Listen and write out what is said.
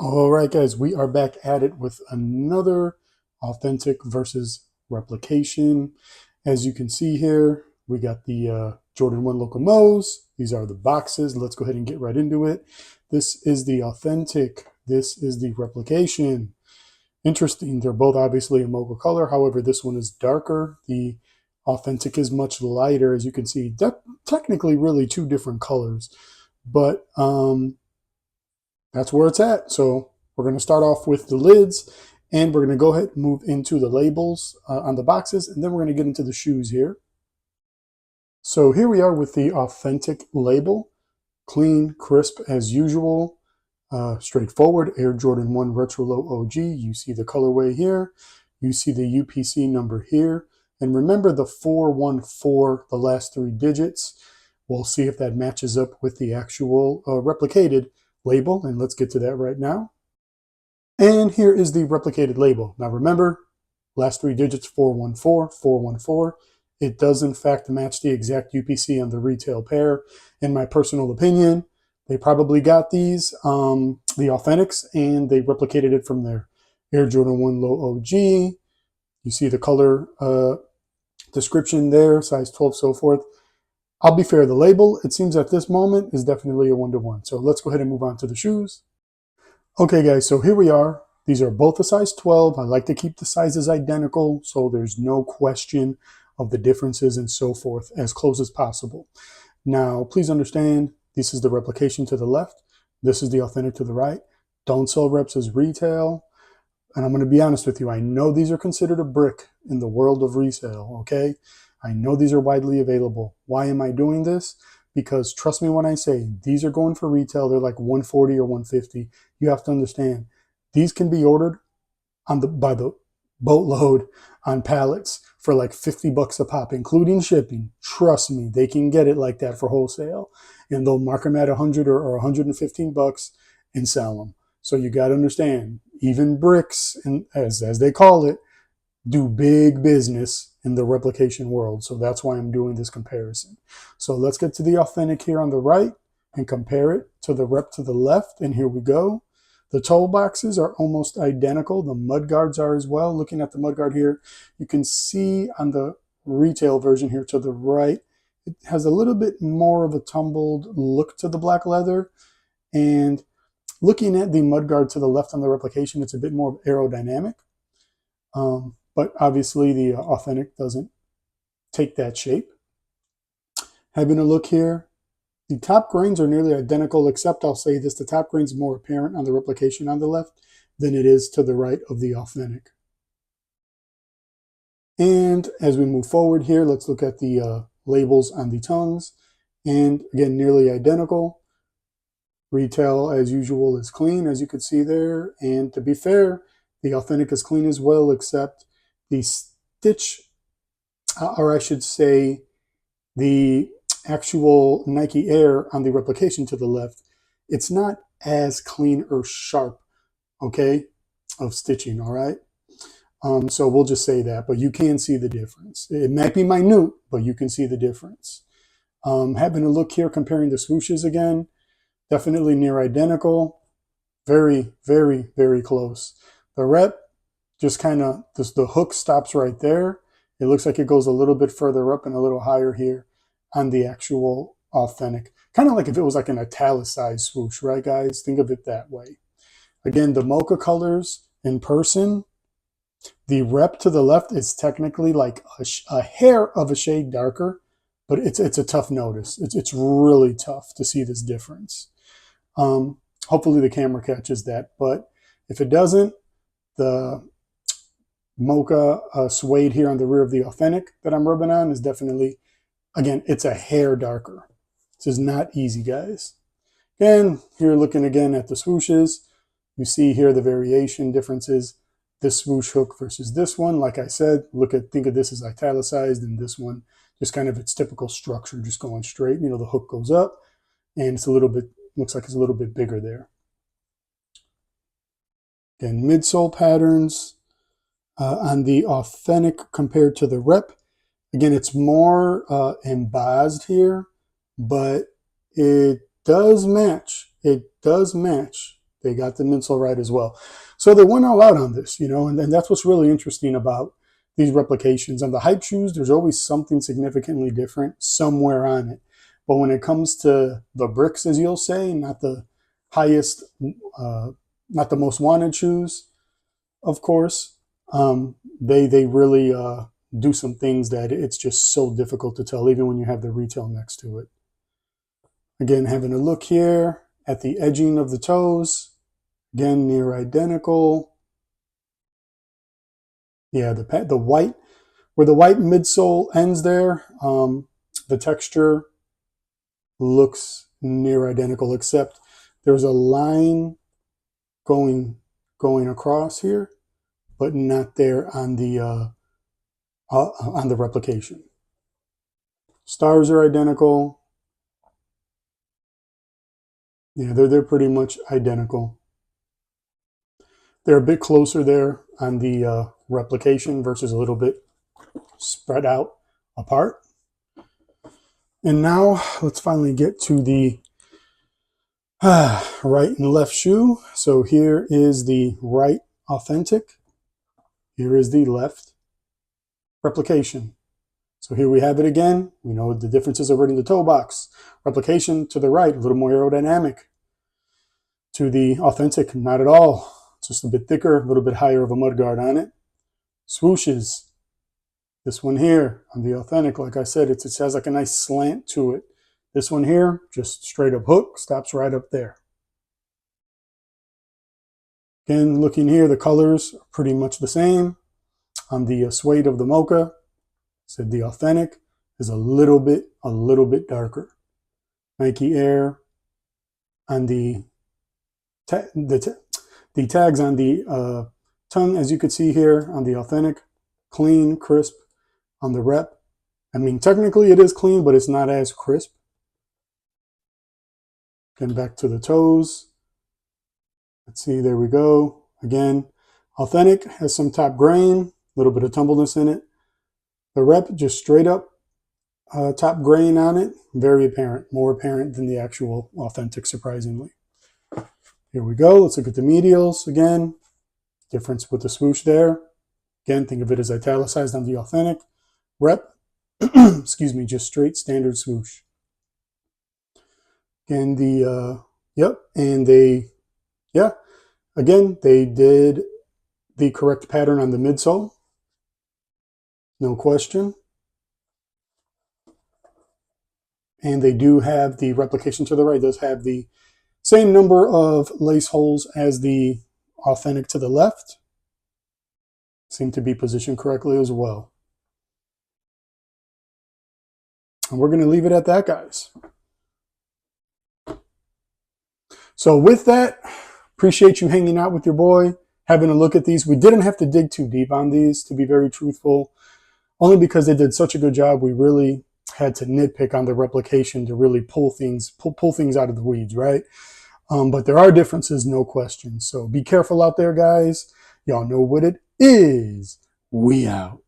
All right, guys, we are back at it with another authentic versus replication. As you can see here, we got the Jordan 1 Local Mo's. These are the boxes. Let's go ahead and get right into it. This is the authentic. This is the replication. Interesting. They're both obviously a Mocha color. However, this one is darker. The authentic is much lighter, as you can see. Technically, really two different colors, but that's where it's at. So we're going to start off with the lids, and we're going to go ahead and move into the labels on the boxes, and then we're going to get into the shoes here. So here we are with the authentic label. Clean, crisp as usual, straightforward. Air Jordan 1 Retro Low OG. You see the colorway here. You see the UPC number here. And remember the 414, the last three digits. We'll see if that matches up with the actual replicated label, and let's get to that right now. And here is the replicated label. Now remember, last three digits 414, 414. It does in fact match the exact UPC on the retail pair. In my personal opinion, they probably got these, the authentics, and they replicated it from there. Air Jordan 1 Low OG. You see the color description there, size 12, so forth. I'll be fair, the label, it seems at this moment, is definitely a 1-to-1. So let's go ahead and move on to the shoes. Okay, guys, so here we are. These are both a size 12. I like to keep the sizes identical so there's no question of the differences and so forth, as close as possible. Now, please understand, this is the replication to the left. This is the authentic to the right. Don't sell reps as retail. And I'm going to be honest with you, I know these are considered a brick in the world of resale, okay? I know these are widely available. Why am I doing this? Because trust me when I say these are going for retail, they're like 140 or 150. You have to understand, these can be ordered by the boatload on pallets for like 50 bucks a pop, including shipping. Trust me, they can get it like that for wholesale. And they'll mark them at 100 or 115 bucks and sell them. So you got to understand, even bricks, and as they call it, do big business in the replication world. So that's why I'm doing this comparison. So let's get to the authentic here on the right and compare it to the rep to the left. And here we go. The toe boxes are almost identical. The mud guards are as well. Looking at the mud guard here, you can see on the retail version here to the right, it has a little bit more of a tumbled look to the black leather. And looking at the mud guard to the left on the replication, it's a bit more aerodynamic. But obviously the authentic doesn't take that shape. Having a look here, the top grains are nearly identical, except I'll say this, the top grain is more apparent on the replication on the left than it is to the right of the authentic. And as we move forward here, let's look at the labels on the tongues. And again, nearly identical. Retail, as usual, is clean, as you can see there. And to be fair, the authentic is clean as well, except the stitch, or I should say, the actual Nike Air on the replication to the left, it's not as clean or sharp, okay, of stitching, all right? So we'll just say that, but you can see the difference. It might be minute, but you can see the difference. Having a look here, comparing the swooshes again, definitely near identical, very, very, very close. The rep, just kind of, the hook stops right there. It looks like it goes a little bit further up and a little higher here on the actual authentic. Kind of like if it was like an italicized swoosh, right, guys? Think of it that way. Again, the Mocha colors in person, the rep to the left is technically like a hair of a shade darker, but it's a tough notice. It's really tough to see this difference. Hopefully the camera catches that, but if it doesn't, the Mocha suede here on the rear of the authentic that I'm rubbing on is definitely, again, it's a hair darker. This is not easy, guys. Again, here looking again at the swooshes, you see here the variation differences. This swoosh hook versus this one, like I said, think of this as italicized, and this one just kind of its typical structure, just going straight. You know, the hook goes up, and it's a little bit, looks like it's a little bit bigger there. Again, midsole patterns on the authentic compared to the rep. Again, it's more embossed here, but it does match. It does match They got the midsole right as well. So they went all out on this, and that's what's really interesting about these replications. On the hype shoes, there's always something significantly different somewhere on it. But when it comes to the bricks, as you'll say, not the highest, not the most wanted shoes, of course, they really do some things that it's just so difficult to tell, even when you have the retail next to it. Again, having a look here at the edging of the toes, again, near identical. Yeah, the white, where the white midsole ends there, the texture looks near identical, except there's a line going across here, but not there on the replication. Stars are identical. Yeah, they're pretty much identical. They're a bit closer there on the replication versus a little bit spread out apart. And now let's finally get to the right and left shoe. So here is the right authentic. Here is the left replication. So here we have it again. We know the differences already in the toe box. Replication to the right, a little more aerodynamic. To the authentic, not at all. It's just a bit thicker, a little bit higher of a mudguard on it. Swooshes. This one here on the authentic, like I said, it has like a nice slant to it. This one here, just straight up hook, stops right up there. Again, looking here, the colors are pretty much the same. On the suede of the Mocha, said the authentic is a little bit darker. Nike Air on the tags on the tongue, as you could see here on the authentic, clean, crisp. On the rep, I mean, technically it is clean, but it's not as crisp. Getting back to the toes. Let's see, there we go. Again, authentic has some top grain, a little bit of tumbleness in it. The rep, just straight up top grain on it, very apparent, more apparent than the actual authentic, surprisingly. Here we go. Let's look at the medials again. Difference with the swoosh there. Again, think of it as italicized on the authentic. Rep, excuse me, just straight standard swoosh. And again, they did the correct pattern on the midsole. No question. And they do have the replication to the right. It does have the same number of lace holes as the authentic to the left. Seem to be positioned correctly as well. And we're going to leave it at that, guys. So with that, appreciate you hanging out with your boy, having a look at these. We didn't have to dig too deep on these, to be very truthful, only because they did such a good job. We really had to nitpick on the replication to really pull things out of the weeds, right? But there are differences, no question. So be careful out there, guys. Y'all know what it is. We out.